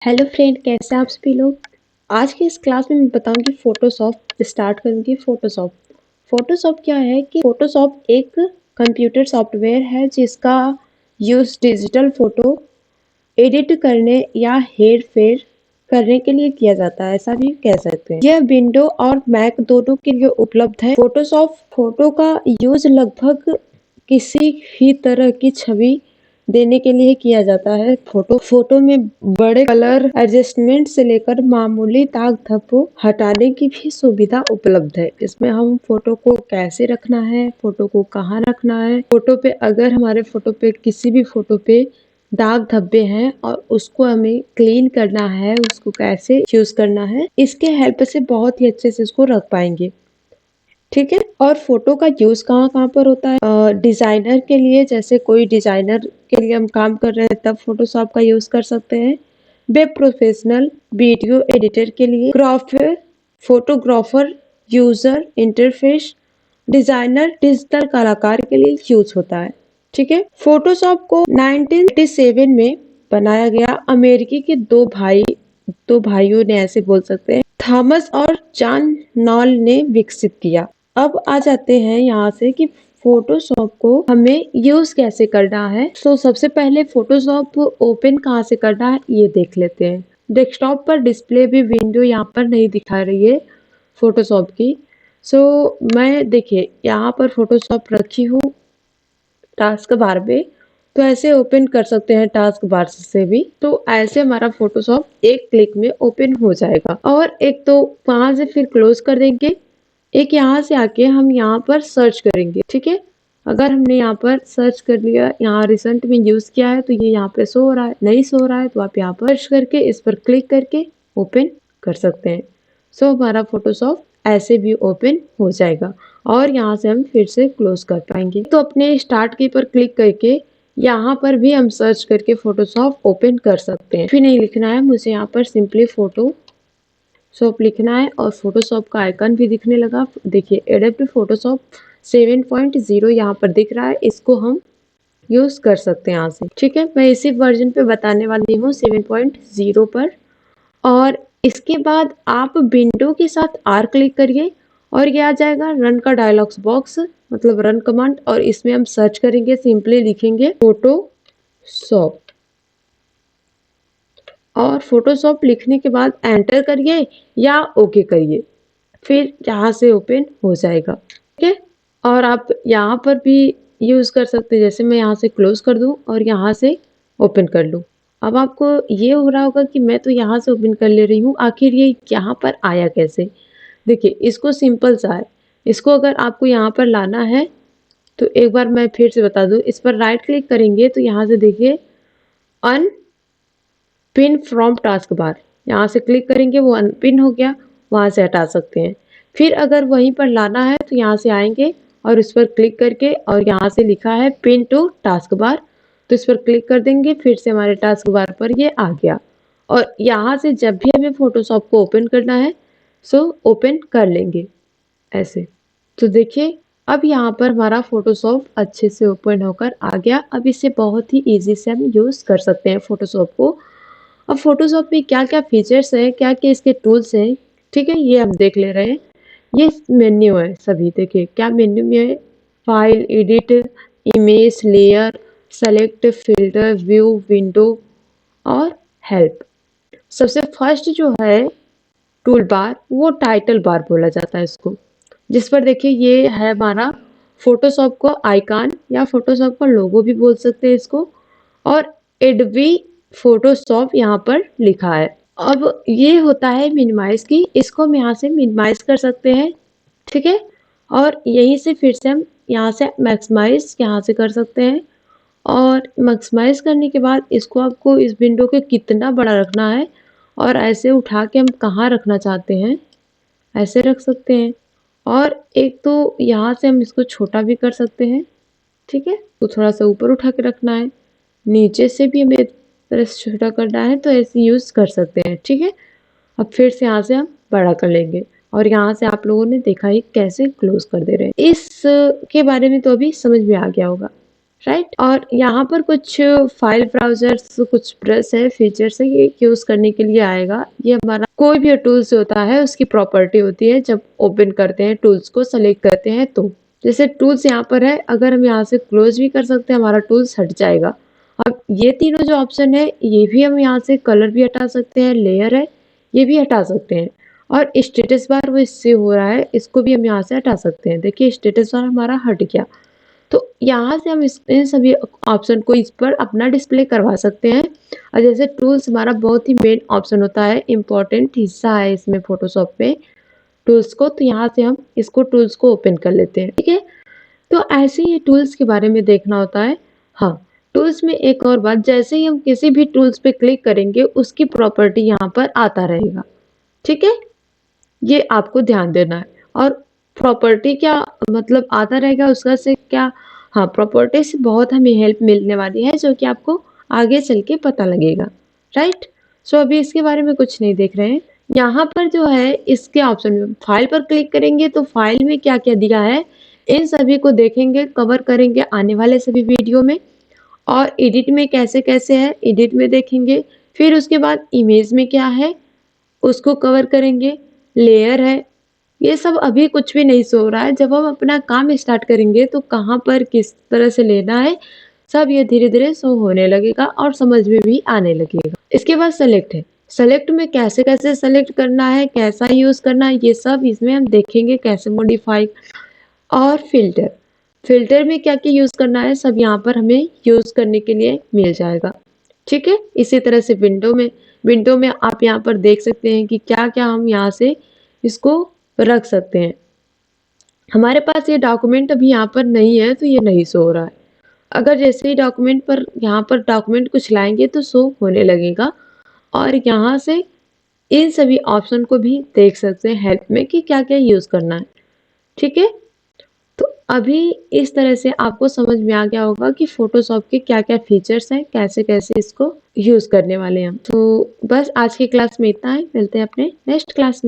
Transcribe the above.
Hello friend, कैसे हैं आप सभी लोग। आज की इस क्लास में मैं बताऊंगी फोटोशॉप। स्टार्ट करूंगी फोटोशॉप। फोटोशॉप क्या है कि फोटोशॉप एक कंप्यूटर सॉफ्टवेयर है जिसका यूज डिजिटल फोटो एडिट करने या हेर फेर करने के लिए किया जाता है, ऐसा भी कह सकते हैं। यह विंडो और मैक दोनों के लिए उपलब्ध है। फोटोशॉप फोटो का यूज लगभग किसी भी तरह की छवि देने के लिए किया जाता है। फोटो में बड़े कलर एडजस्टमेंट से लेकर मामूली दाग धब्बों हटाने की भी सुविधा उपलब्ध है। इसमें हम फोटो को कैसे रखना है, फोटो को कहाँ रखना है, फोटो पे अगर हमारे फोटो पे किसी भी फोटो पे दाग धब्बे हैं और उसको हमें क्लीन करना है, उसको कैसे यूज करना है, इसके हेल्प से बहुत ही अच्छे से इसको रख पाएंगे। ठीक है। और फोटो का यूज कहाँ कहाँ पर होता है। डिजाइनर के लिए, जैसे कोई डिजाइनर के लिए हम काम कर रहे हैं तब फोटोशॉप का यूज कर सकते हैं। वेब प्रोफेशनल, वीडियो एडिटर के लिए, grapher, photographer, user interface designer, digital कलाकार के लिए यूज होता है। ठीक है। फोटोशॉप को 1987 में बनाया गया। अमेरिकी के दो भाइयों ने, ऐसे बोल सकते हैं, थॉमस और जॉन नॉल ने विकसित किया। अब आ जाते हैं यहाँ से कि फोटोशॉप को हमें यूज कैसे करना है। तो सबसे पहले फोटोशॉप ओपन कहाँ से करना है ये देख लेते हैं। डेस्कटॉप पर डिस्प्ले भी विंडो यहाँ पर नहीं दिखा रही है फोटोशॉप की। मैं देखिए यहाँ पर फोटोशॉप रखी हूँ टास्क बार में, तो ऐसे ओपन कर सकते हैं टास्क बार से भी। तो ऐसे हमारा फोटोशॉप एक क्लिक में ओपन हो जाएगा। और एक तो वहां से फिर क्लोज कर देंगे। एक यहाँ से आके हम यहाँ पर सर्च करेंगे। ठीक है। अगर हमने यहाँ पर सर्च कर लिया, यहाँ रिसेंट में यूज किया है तो ये यहाँ पे शो हो रहा है, नहीं शो हो रहा है तो आप यहाँ पर सर्च करके इस पर क्लिक करके ओपन कर सकते हैं। हमारा फोटोशॉप ऐसे भी ओपन हो जाएगा और यहाँ से हम फिर से क्लोज कर पाएंगे। तो अपने स्टार्ट की पर क्लिक करके यहाँ पर भी हम सर्च करके फोटोशॉप ओपन कर सकते हैं। फिर नहीं लिखना है मुझे, यहाँ पर सिंपली फोटोशॉप लिखना है और फोटोशॉप का आइकन भी दिखने लगा। देखिए एडोबी फोटोशॉप 7.0 यहाँ पर दिख रहा है, इसको हम यूज कर सकते हैं यहाँ से। ठीक है। मैं इसी वर्जन पे बताने वाली हूँ 7.0 पर। और इसके बाद आप विंडो के साथ आर क्लिक करिए और ये आ जाएगा रन का डायलॉग्स बॉक्स, मतलब रन कमांड। और इसमें हम सर्च करेंगे, सिंपली लिखेंगे फोटोशॉप और फोटोशॉप लिखने के बाद एंटर करिए या ओके करिए, फिर यहाँ से ओपन हो जाएगा। ठीक है। और आप यहाँ पर भी यूज कर सकते हैं, जैसे मैं यहाँ से क्लोज कर दूं और यहाँ से ओपन कर लूं। अब आपको ये हो रहा होगा कि मैं तो यहाँ से ओपन कर ले रही हूँ, आखिर ये यहाँ पर आया कैसे। देखिए इसको सिंपल सा है। इसको अगर आपको यहाँ पर लाना है तो एक बार मैं फिर से बता दूं, इस पर राइट क्लिक करेंगे तो यहाँ से देखिए अन पिन फ्रॉम टास्क बार, यहाँ से क्लिक करेंगे वो अनपिन हो गया, वहां से हटा सकते हैं। फिर अगर वहीं पर लाना है तो यहाँ से आएंगे और इस पर क्लिक करके, और यहाँ से लिखा है पिन टू टास्क बार, तो इस पर क्लिक कर देंगे, फिर से हमारे टास्क बार पर ये आ गया। और यहाँ से जब भी हमें फोटोशॉप को ओपन करना है ओपन कर लेंगे ऐसे। तो देखिए अब यहाँ पर हमारा फोटोशॉप अच्छे से ओपन होकर आ गया। अब इसे बहुत ही इजी से हम यूज कर सकते हैं फोटोशॉप को। अब फोटोशॉप में क्या क्या फीचर्स हैं, क्या क्या इसके टूल्स हैं, ठीक है, ये हम देख ले रहे हैं। ये मेन्यू है सभी, देखिए क्या मेन्यू में है। File, edit, image, layer, select, filter, view, window और हेल्प। सबसे फर्स्ट जो है टूल बार, वो टाइटल बार बोला जाता है इसको, जिस पर देखिए ये है हमारा फोटोशॉप का आइकन या फोटोशॉप का लोगो भी बोल सकते हैं इसको। और एडबी फोटोशॉप यहाँ पर लिखा है। अब ये होता है मिनिमाइज की, इसको हम यहाँ से मिनिमाइज कर सकते हैं। ठीक है। और यहीं से फिर से हम यहाँ से मैक्सिमाइज यहाँ से कर सकते हैं। और मैक्सिमाइज करने के बाद इसको आपको इस विंडो के कितना बड़ा रखना है और ऐसे उठा के हम कहाँ रखना चाहते हैं ऐसे रख सकते हैं। और एक तो यहाँ से हम इसको छोटा भी कर सकते हैं। ठीक है। तो थोड़ा सा ऊपर उठा के रखना है, नीचे से भी हमें तरह से छोटा करना है तो ऐसे यूज कर सकते हैं। ठीक है। अब फिर से यहाँ से हम बड़ा कर लेंगे और यहाँ से आप लोगों ने देखा ही कैसे क्लोज कर दे रहे हैं। इस के बारे में तो अभी समझ में आ गया होगा। राइट। और यहाँ पर कुछ फाइल ब्राउजर्स, कुछ ब्रश है, फीचर्स है, ये यूज करने के लिए आएगा। ये हमारा कोई भी टूल्स होता है उसकी प्रॉपर्टी होती है जब ओपन करते हैं, टूल्स को सेलेक्ट करते हैं तो जैसे टूल्स यहाँ पर है, अगर हम यहाँ से क्लोज भी कर सकते हैं, हमारा टूल्स हट जाएगा। अब ये तीनों जो ऑप्शन है, ये भी हम यहाँ से कलर भी हटा सकते हैं, लेयर है ये भी हटा सकते हैं, और स्टेटस बार वो इससे हो रहा है, इसको भी हम यहाँ से हटा सकते हैं। देखिए स्टेटस बार हमारा हट गया। तो यहाँ से हम इन सभी ऑप्शन को इस पर अपना डिस्प्ले करवा सकते हैं। और जैसे टूल्स हमारा बहुत ही मेन ऑप्शन होता है, इम्पोर्टेंट हिस्सा है इसमें फोटोशॉप में टूल्स को, तो यहाँ से हम इसको टूल्स को ओपन कर लेते हैं। ठीक है, तो ऐसे ही टूल्स के बारे में देखना होता है। हाँ, टूल्स में एक और बात, जैसे ही हम किसी भी टूल्स पे क्लिक करेंगे उसकी प्रॉपर्टी यहाँ पर आता रहेगा। ठीक है, ये आपको ध्यान देना है। और प्रॉपर्टी क्या मतलब आता रहेगा उसका से क्या, हाँ प्रॉपर्टी से बहुत हमें हेल्प मिलने वाली है जो कि आपको आगे चल के पता लगेगा। राइट, सो अभी इसके बारे में कुछ नहीं देख रहे हैं। यहाँ पर जो है इसके ऑप्शन में फाइल पर क्लिक करेंगे तो फाइल में क्या क्या दिया है इन सभी को देखेंगे, कवर करेंगे आने वाले सभी वीडियो में। और एडिट में कैसे कैसे है, एडिट में देखेंगे। फिर उसके बाद इमेज में क्या है उसको कवर करेंगे, लेयर है, ये सब अभी कुछ भी नहीं सो रहा है। जब हम अपना काम स्टार्ट करेंगे तो कहाँ पर किस तरह से लेना है सब ये धीरे धीरे शो होने लगेगा और समझ में भी आने लगेगा। इसके बाद सेलेक्ट है, सेलेक्ट में कैसे कैसे सेलेक्ट करना है, कैसा यूज करना है, ये सब इसमें हम देखेंगे कैसे मॉडिफाई। और फिल्टर, फिल्टर में क्या क्या यूज करना है सब यहाँ पर हमें यूज करने के लिए मिल जाएगा। ठीक है, इसी तरह से विंडो में आप यहाँ पर देख सकते हैं कि क्या क्या हम यहाँ से इसको रख सकते हैं। हमारे पास ये डॉक्यूमेंट अभी यहाँ पर नहीं है तो ये नहीं शो हो रहा है। अगर जैसे ही डॉक्यूमेंट पर यहाँ पर डॉक्यूमेंट कुछ लाएंगे तो शो होने लगेगा। और यहाँ से इन सभी ऑप्शन को भी देख सकते हैं हेल्प में कि क्या क्या यूज करना है। ठीक है, तो अभी इस तरह से आपको समझ में आ गया होगा कि फोटोशॉप के क्या क्या फीचर्स हैं, कैसे कैसे इसको यूज करने वाले हैं। तो बस आज की क्लास में इतना है, मिलते हैं अपने नेक्स्ट क्लास में।